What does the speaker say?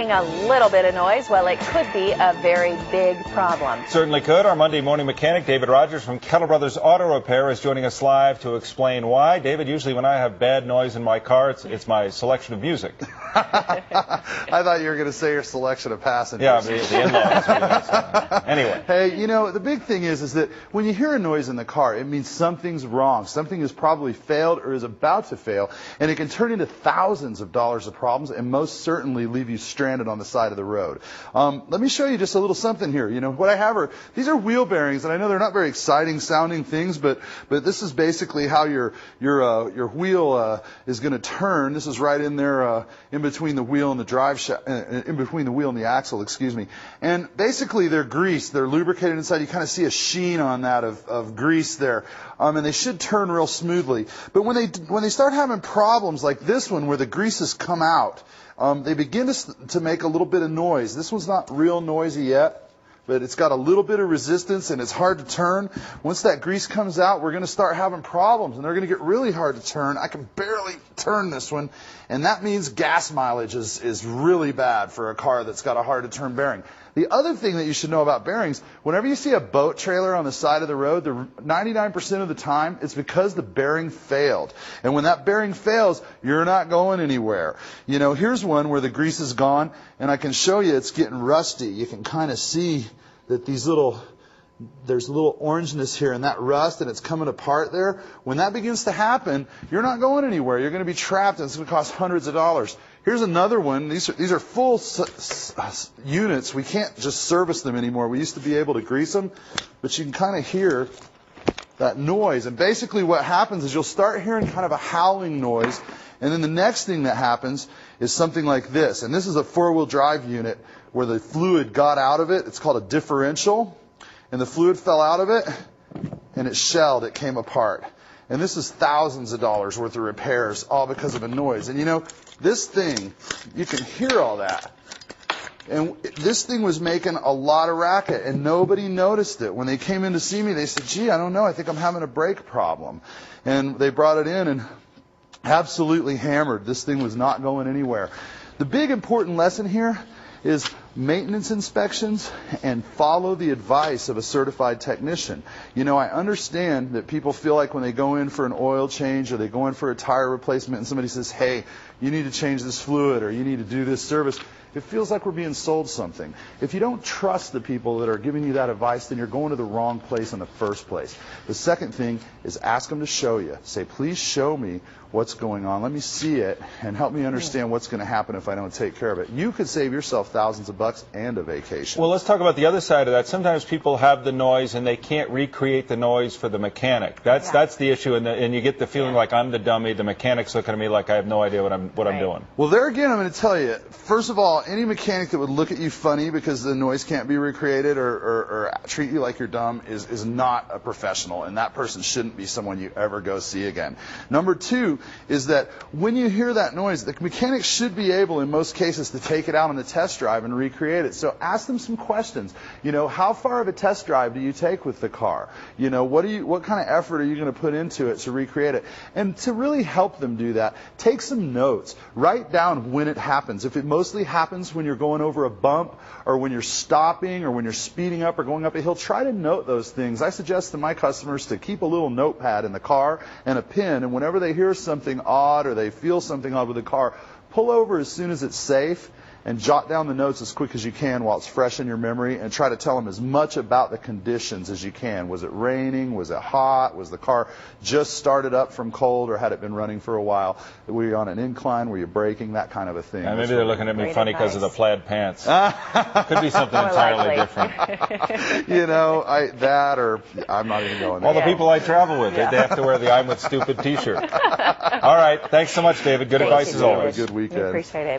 A little bit of noise, well, it could be a very big problem. Certainly could. Our Monday morning mechanic, David Rogers from Kettle Brothers Auto Repair, is joining us live to explain why. David, usually when I have bad noise in my car, it's my selection of music. I thought you were going to say your selection of passengers. Yeah, the in-laws. Anyway. Hey, you know, the big thing is that when you hear a noise in the car, it means something's wrong. Something has probably failed or is about to fail, and it can turn into thousands of dollars of problems and most certainly leave you stranded on the side of the road. Let me show you just a little something here. You know, what I have these are wheel bearings, and I know they're not very exciting sounding things, but this is basically how your wheel is going to turn. This is right in there, in between the wheel and the drive shaft, in between the wheel and the axle, excuse me. And basically they're greased, they're lubricated inside. You kind of see a sheen on that of grease there, and they should turn real smoothly. But when they start having problems like this one, where the grease has come out, they begin to make a little bit of noise. This one's not real noisy yet, but it's got a little bit of resistance and it's hard to turn. Once that grease comes out, we're going to start having problems, and they're going to get really hard to turn. I can barely turn this one, and that means gas mileage is really bad for a car that's got a hard to turn bearing. The other thing that you should know about bearings, whenever you see a boat trailer on the side of the road, 99% of the time, it's because the bearing failed. And when that bearing fails, you're not going anywhere. You know, here's one where the grease is gone, and I can show you it's getting rusty. You can kind of see that there's a little orangeness here in that rust, and it's coming apart there. When that begins to happen, you're not going anywhere. You're going to be trapped, and it's going to cost hundreds of dollars. Here's another one. These are full units. We can't just service them anymore. We used to be able to grease them, but you can kind of hear that noise. And basically what happens is you'll start hearing kind of a howling noise, and then the next thing that happens is something like this. And this is a four-wheel drive unit where the fluid got out of it. It's called a differential. And the fluid fell out of it, and it shelled. It came apart. And this is thousands of dollars worth of repairs, all because of a noise. And you know, this thing, you can hear all that. And this thing was making a lot of racket, and nobody noticed it. When they came in to see me, they said, gee, I don't know, I think I'm having a brake problem. And they brought it in and absolutely hammered. This thing was not going anywhere. The big important lesson here is maintenance inspections and follow the advice of a certified technician. You know, I understand that people feel like when they go in for an oil change or they go in for a tire replacement and somebody says, hey, you need to change this fluid or you need to do this service, it feels like we're being sold something. If you don't trust the people that are giving you that advice, then you're going to the wrong place in the first place. The second thing is ask them to show you. Say, please show me what's going on. Let me see it and help me understand what's going to happen if I don't take care of it. You could save yourself thousands of bucks and a vacation. Well, let's talk about the other side of that. Sometimes people have the noise and they can't recreate the noise for the mechanic. That's the issue, and you get the feeling like I'm the dummy. The mechanic's looking at me like I have no idea what I'm doing. Well, there again, I'm going to tell you, first of all, any mechanic that would look at you funny because the noise can't be recreated or treat you like you're dumb is not a professional, and that person shouldn't be someone you ever go see again. Number two is that when you hear that noise, the mechanic should be able, in most cases, to take it out on the test drive and recreate it. So ask them some questions. You know, how far of a test drive do you take with the car? You know, what kind of effort are you going to put into it to recreate it? And to really help them do that, take some notes. Write down when it happens. If it mostly happens when you're going over a bump or when you're stopping or when you're speeding up or going up a hill, try to note those things. I suggest to my customers to keep a little notepad in the car and a pen, and whenever they hear something odd or they feel something odd with the car, pull over as soon as it's safe and jot down the notes as quick as you can while it's fresh in your memory, and try to tell them as much about the conditions as you can. Was it raining? Was it hot? Was the car just started up from cold, or had it been running for a while? Were you on an incline? Were you braking? That kind of a thing. Maybe they're looking at me funny because of the plaid pants. Could be something entirely different. You know, I'm not even going there. All the people I travel with, they have to wear the I'm with stupid t-shirt. All right. Thanks so much, David. Good advice as always. Have a good weekend. We appreciate it.